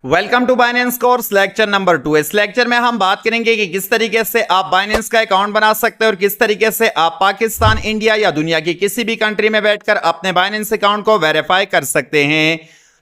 Welcome to Binance course lecture number 2। इस lecture में हम बात करेंगे कि किस तरीके से आप बाइनेंस का अकाउंट बना सकते हैं और किस तरीके से आप पाकिस्तान, इंडिया या दुनिया की किसी भी कंट्री में बैठकर अपने बाइनेंस अकाउंट को वेरीफाई कर सकते हैं।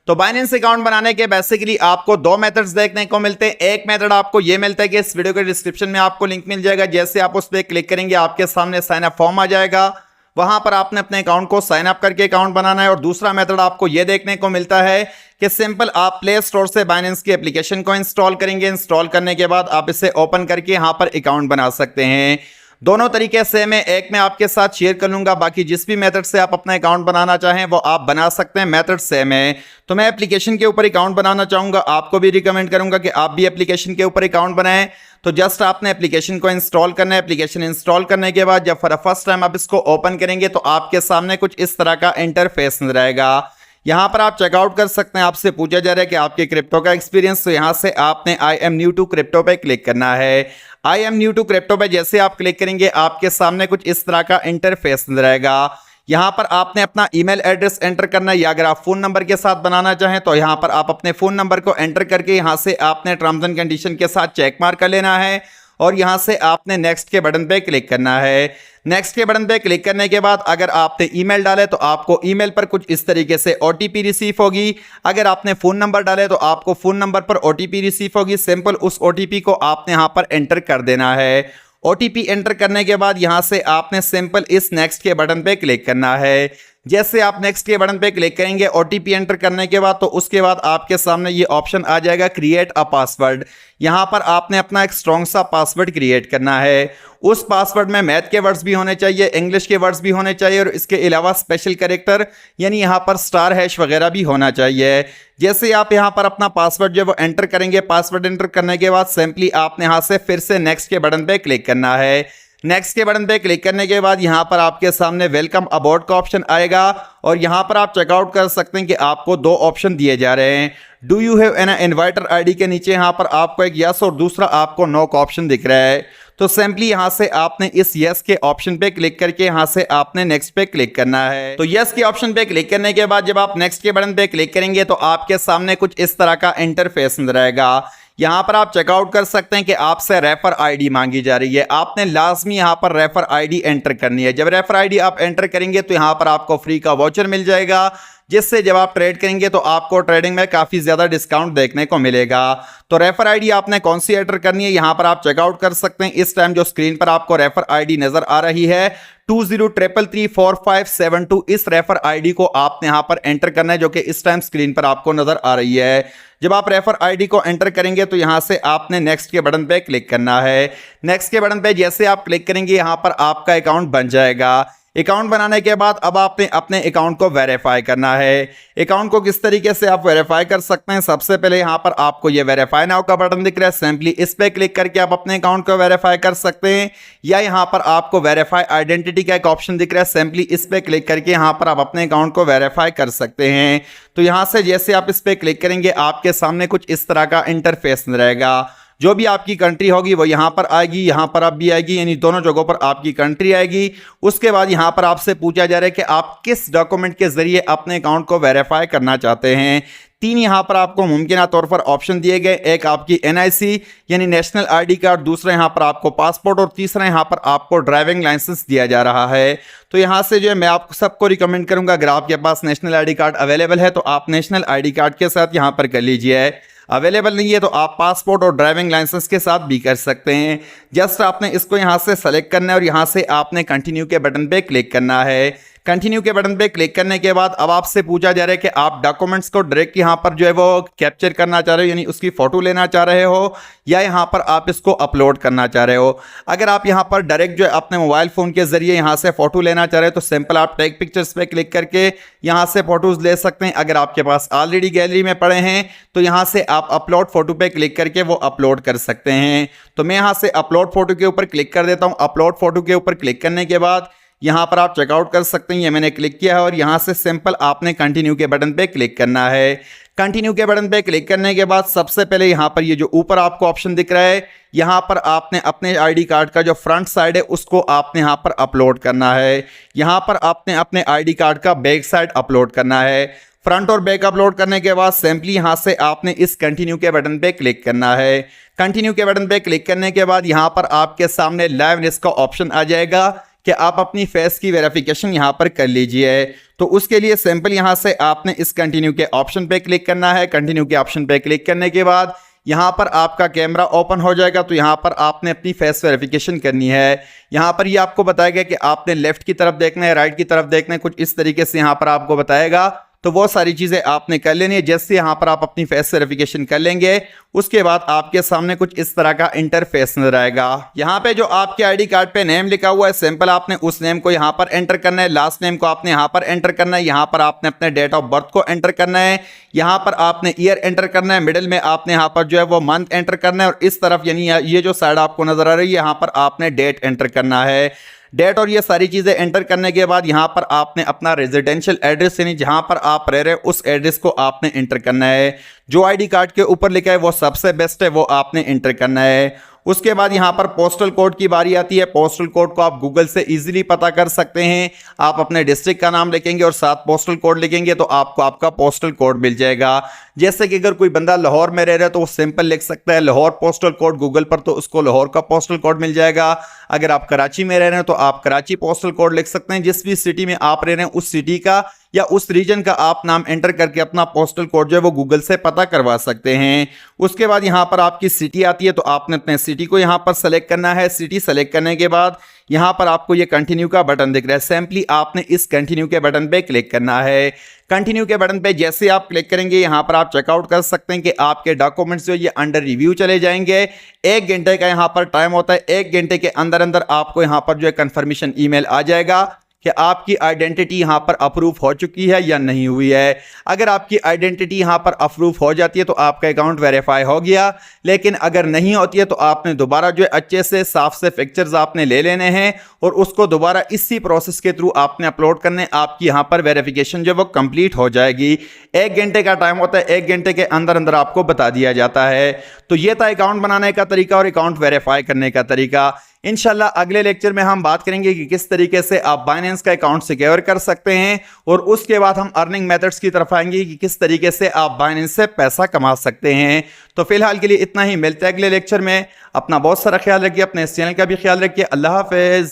तो बाइनेंस अकाउंट बनाने के बेसिकली आपको दो मेथड्स देखने को मिलते हैं। एक मेथड आपको ये मिलता है कि इस वीडियो के डिस्क्रिप्शन में आपको लिंक मिल जाएगा, जैसे आप उस पर क्लिक करेंगे आपके सामने साइन अप फॉर्म आ जाएगा, वहां पर आपने अपने अकाउंट को साइन अप करके अकाउंट बनाना है। और दूसरा मेथड आपको यह देखने को मिलता है कि सिंपल आप प्ले स्टोर से बाइनेंस की एप्लीकेशन को इंस्टॉल करेंगे। इंस्टॉल करने के बाद आप इसे ओपन करके यहां पर अकाउंट बना सकते हैं। दोनों तरीके से मैं एक में आपके साथ शेयर कर लूंगा, बाकी जिस भी मेथड से आप अपना अकाउंट बनाना चाहें वो आप बना सकते हैं, मेथड सेम है। तो मैं एप्लीकेशन के ऊपर अकाउंट बनाना चाहूंगा, आपको भी रिकमेंड करूंगा कि आप भी एप्लीकेशन के ऊपर अकाउंट बनाएं। तो जस्ट आपने एप्लीकेशन को इंस्टॉल करना है। एप्लीकेशन इंस्टॉल करने के बाद जब फर्स्ट टाइम आप इसको ओपन करेंगे तो आपके सामने कुछ इस तरह का इंटरफेस नजर आएगा। यहां पर आप चेकआउट कर सकते हैं। आपसे पूछा जा रहा है कि आपके क्रिप्टो का एक्सपीरियंस, तो यहां से आपने I am new to crypto पे क्लिक करना है। I am new to crypto पे जैसे आप क्लिक करेंगे आपके सामने कुछ इस तरह का इंटरफेस नजर आएगा। यहां पर आपने अपना ईमेल एड्रेस एंटर करना है, या अगर आप फोन नंबर के साथ बनाना चाहें तो यहां पर आप अपने फोन नंबर को एंटर करके यहां से आपने टर्म्स एंड कंडीशन के साथ चेक मार्क कर लेना है और यहां से आपने नेक्स्ट के बटन पे क्लिक करना है। नेक्स्ट के बटन पे क्लिक करने के बाद अगर आपने ईमेल डाले तो आपको ईमेल पर कुछ इस तरीके से ओटीपी रिसीव होगी। अगर आपने फोन नंबर डाले तो आपको फोन नंबर पर ओटीपी रिसीव होगी। सिंपल उस ओटीपी को आपने यहां पर एंटर कर देना है। ओटीपी एंटर करने के बाद यहां से आपने सिंपल इस नेक्स्ट के बटन पे क्लिक करना है। जैसे आप नेक्स्ट के बटन पे क्लिक करेंगे ओटीपी एंटर करने के बाद, तो उसके बाद आपके सामने ये ऑप्शन आ जाएगा क्रिएट अ पासवर्ड। यहां पर आपने अपना एक स्ट्रॉन्ग सा पासवर्ड क्रिएट करना है। उस पासवर्ड में मैथ के वर्ड्स भी होने चाहिए, इंग्लिश के वर्ड्स भी होने चाहिए और इसके अलावा स्पेशल कैरेक्टर यानी यहां पर स्टार हैश वगैरह भी होना चाहिए। जैसे आप यहां पर अपना पासवर्ड जो वो एंटर करेंगे, पासवर्ड एंटर करने के बाद सिंपली आपने यहां से फिर से नेक्स्ट के बटन पे क्लिक करना है। नेक्स्ट के बटन पे क्लिक करने के बाद यहां पर आपके सामने वेलकम अबाउट का ऑप्शन आएगा और यहां पर आप चेकआउट कर सकते हैं कि आपको दो ऑप्शन दिए जा रहे हैं। Do you have an inviter ID के नीचे यहां पर आपको एक यस और दूसरा आपको नो का ऑप्शन दिख रहा है। तो सिंपली यहां से आपने इस यस के ऑप्शन पे क्लिक करके यहां से आपने नेक्स्ट पे क्लिक करना है। तो यस के ऑप्शन पे क्लिक करने के बाद जब आप नेक्स्ट के बटन पे क्लिक करेंगे तो आपके सामने कुछ इस तरह का इंटरफेस नजर आएगा। यहां पर आप चेकआउट कर सकते हैं कि आपसे रेफर आईडी मांगी जा रही है। आपने लाजमी यहां पर रेफर आईडी एंटर करनी है। जब रेफर आईडी आप एंटर करेंगे तो यहां पर आपको फ्री का वाउचर मिल जाएगा, जिससे जब आप ट्रेड करेंगे तो आपको ट्रेडिंग में काफी ज्यादा डिस्काउंट देखने को मिलेगा। तो रेफर आईडी आपने कौन सी एंटर करनी है यहां पर आप चेकआउट कर सकते हैं। इस टाइम जो स्क्रीन पर आपको रेफर आईडी नजर आ रही है 20333457 इस रेफर आईडी को आपने यहां पर एंटर करना है, जो कि इस टाइम स्क्रीन पर आपको नजर आ रही है। जब आप रेफर आईडी को एंटर करेंगे तो यहां से आपने नेक्स्ट के बटन पे क्लिक करना है। नेक्स्ट के बटन पे जैसे आप क्लिक करेंगे यहां पर आपका अकाउंट बन जाएगा। अकाउंट बनाने के बाद अब आपने अपने अकाउंट को वेरीफाई करना है। अकाउंट को किस तरीके से आप वेरीफाई कर सकते हैं, सबसे पहले यहां पर आपको ये वेरीफाई नाउ का बटन दिख रहा है, सिंपली इस पे क्लिक करके आप अपने अकाउंट को वेरीफाई कर सकते हैं। या यहां पर आपको वेरीफाई आइडेंटिटी का एक ऑप्शन दिख रहा है, सिंपली इस पे क्लिक करके यहां पर आप अपने अकाउंट को वेरीफाई कर सकते हैं। तो यहां से जैसे आप इस पे क्लिक करेंगे आपके सामने कुछ इस तरह का इंटरफेस रहेगा। जो भी आपकी कंट्री होगी वो यहां पर आएगी, यहां पर अब भी आएगी, यानी दोनों जगहों पर आपकी कंट्री आएगी। उसके बाद यहां पर आपसे पूछा जा रहा है कि आप किस डॉक्यूमेंट के जरिए अपने अकाउंट को वेरीफाई करना चाहते हैं। तीन यहां पर आपको मुमकिन तौर पर ऑप्शन दिए गए, एक आपकी एनआईसी यानी नेशनल आईडी कार्ड, दूसरा यहां पर आपको पासपोर्ट और तीसरा यहां पर आपको ड्राइविंग लाइसेंस दिया जा रहा है। तो यहां से जो है मैं आपको सबको रिकमेंड करूंगा, अगर आपके पास नेशनल आईडी कार्ड अवेलेबल है तो आप नेशनल आईडी कार्ड के साथ यहां पर कर लीजिए। अवेलेबल नहीं है तो आप पासपोर्ट और ड्राइविंग लाइसेंस के साथ भी कर सकते हैं। जस्ट आपने इसको यहां से सेलेक्ट करना है और यहां से आपने कंटिन्यू के बटन पे क्लिक करना है। कंटिन्यू के बटन पे क्लिक करने के बाद अब आपसे पूछा जा रहा है कि आप डॉक्यूमेंट्स को डायरेक्ट यहां पर जो है वो कैप्चर करना चाह रहे हो, यानी उसकी फोटो लेना चाह रहे हो, या यहां पर आप इसको अपलोड करना चाह रहे हो। अगर आप यहां पर डायरेक्ट जो है अपने मोबाइल फोन के जरिए यहां से फोटो लेना चाह रहे हो तो सिंपल आप टेक पिक्चर्स पे क्लिक करके यहां से फोटोज ले सकते हैं। अगर आपके पास ऑलरेडी गैलरी में पड़े हैं तो यहां से आप अपलोड फोटो पे क्लिक करके वो अपलोड कर सकते हैं। तो मैं यहां से अपलोड फोटो के ऊपर क्लिक कर देता हूं। अपलोड फोटो के ऊपर क्लिक करने के बाद यहां पर आप चेकआउट कर सकते हैं, ये मैंने क्लिक किया है और यहां से सिंपल आपने कंटिन्यू के बटन पे क्लिक करना है। कंटिन्यू के बटन पे क्लिक करने के बाद सबसे पहले यहां पर ये जो ऊपर आपको ऑप्शन दिख रहा है यहां पर आपने अपने आईडी कार्ड का जो फ्रंट साइड है उसको आपने यहां पर अपलोड करना है। यहां पर आपने अपने आईडी कार्ड का बैक साइड अपलोड करना है। फ्रंट और बैक अपलोड करने के बाद सिंपली यहाँ से आपने इस कंटिन्यू के बटन पे क्लिक करना है। कंटिन्यू के बटन पे क्लिक करने के बाद यहाँ पर आपके सामने लाइवनेस का ऑप्शन आ जाएगा कि आप अपनी फेस की वेरिफिकेशन यहाँ पर कर लीजिए। तो उसके लिए सिंपल यहाँ से आपने इस कंटिन्यू के ऑप्शन पे क्लिक करना है। कंटिन्यू के ऑप्शन पे क्लिक करने के बाद यहाँ पर आपका कैमरा ओपन हो जाएगा। तो यहाँ पर आपने अपनी फेस वेरिफिकेशन करनी है। यहाँ पर ये आपको बताएगा कि आपने लेफ्ट की तरफ देखना है, राइट की तरफ देखना है, कुछ इस तरीके से यहाँ पर आपको बताएगा। तो वो सारी चीज़ें आपने कर लेनी है। जैसे यहाँ पर आप अपनी फेस वेरिफिकेशन कर लेंगे उसके बाद आपके सामने कुछ इस तरह का इंटरफेस नजर आएगा। यहाँ पे जो आपके आईडी कार्ड पे नेम लिखा हुआ है सिंपल आपने उस नेम को यहाँ पर एंटर करना है। लास्ट नेम को आपने यहाँ पर एंटर करना है। यहाँ पर आपने अपने डेट ऑफ बर्थ को एंटर करना है। यहाँ पर आपने ईयर एंटर करना है। मिडिल में आपने यहाँ पर जो है वो मंथ एंटर करना है और इस तरफ यानी ये जो साइड आपको नजर आ रही है यहाँ पर आपने डेट एंटर करना है। डेट और ये सारी चीज़ें एंटर करने के बाद यहाँ पर आपने अपना रेजिडेंशियल एड्रेस यानी जहाँ पर आप रह रहे हैं उस एड्रेस को आपने एंटर करना है। जो आईडी कार्ड के ऊपर लिखा है वो सबसे बेस्ट है, वो आपने एंटर करना है। उसके बाद यहाँ पर पोस्टल कोड की बारी आती है। पोस्टल कोड को आप गूगल से इजीली पता कर सकते हैं। आप अपने डिस्ट्रिक्ट का नाम लिखेंगे और साथ पोस्टल कोड लिखेंगे तो आपको आपका पोस्टल कोड मिल जाएगा। जैसे कि अगर कोई बंदा लाहौर में रह रहा है तो वो सिंपल लिख सकता है लाहौर पोस्टल कोड गूगल पर, तो उसको लाहौर का पोस्टल कोड मिल जाएगा। अगर आप कराची में रह रहे हैं तो आप कराची पोस्टल कोड लिख सकते हैं। जिस भी सिटी में आप रह रहे हैं उस सिटी का या उस रीजन का आप नाम एंटर करके अपना पोस्टल कोड जो है वो गूगल से पता करवा सकते हैं। उसके बाद यहाँ पर आपकी सिटी आती है तो आपने अपने सिटी को यहाँ पर सेलेक्ट करना है। सिटी सेलेक्ट करने के बाद यहाँ पर आपको ये कंटिन्यू का बटन दिख रहा है। सिंपली आपने इस कंटिन्यू के बटन पे क्लिक करना है। कंटिन्यू के बटन पे जैसे आप क्लिक करेंगे यहाँ पर आप चेकआउट कर सकते हैं कि आपके डॉक्यूमेंट्स जो ये अंडर रिव्यू चले जाएंगे। 1 घंटे का यहाँ पर टाइम होता है। 1 घंटे के अंदर अंदर आपको यहाँ पर जो है कंफर्मेशन ईमेल आ जाएगा कि आपकी आइडेंटिटी यहाँ पर अप्रूव हो चुकी है या नहीं हुई है। अगर आपकी आइडेंटिटी यहाँ पर अप्रूव हो जाती है तो आपका अकाउंट वेरीफाई हो गया, लेकिन अगर नहीं होती है तो आपने दोबारा जो है अच्छे से साफ से पिक्चर्स आपने ले लेने हैं और उसको दोबारा इसी प्रोसेस के थ्रू आपने अपलोड करने। आपकी यहाँ पर वेरिफिकेशन जो वो कंप्लीट हो जाएगी। 1 घंटे का टाइम होता है। 1 घंटे के अंदर अंदर आपको बता दिया जाता है। तो ये था अकाउंट बनाने का तरीका और अकाउंट वेरीफाई करने का तरीका। इंशाल्लाह अगले लेक्चर में हम बात करेंगे कि किस तरीके से आप बाइनेंस का अकाउंट सिक्योर कर सकते हैं और उसके बाद हम अर्निंग मेथड्स की तरफ आएंगे कि किस तरीके से आप बाइनेंस से पैसा कमा सकते हैं। तो फिलहाल के लिए इतना ही, मिलते हैं अगले लेक्चर में। अपना बहुत सारा ख्याल रखिए, अपने इस चैनल का भी ख्याल रखिए। अल्लाह हाफिज।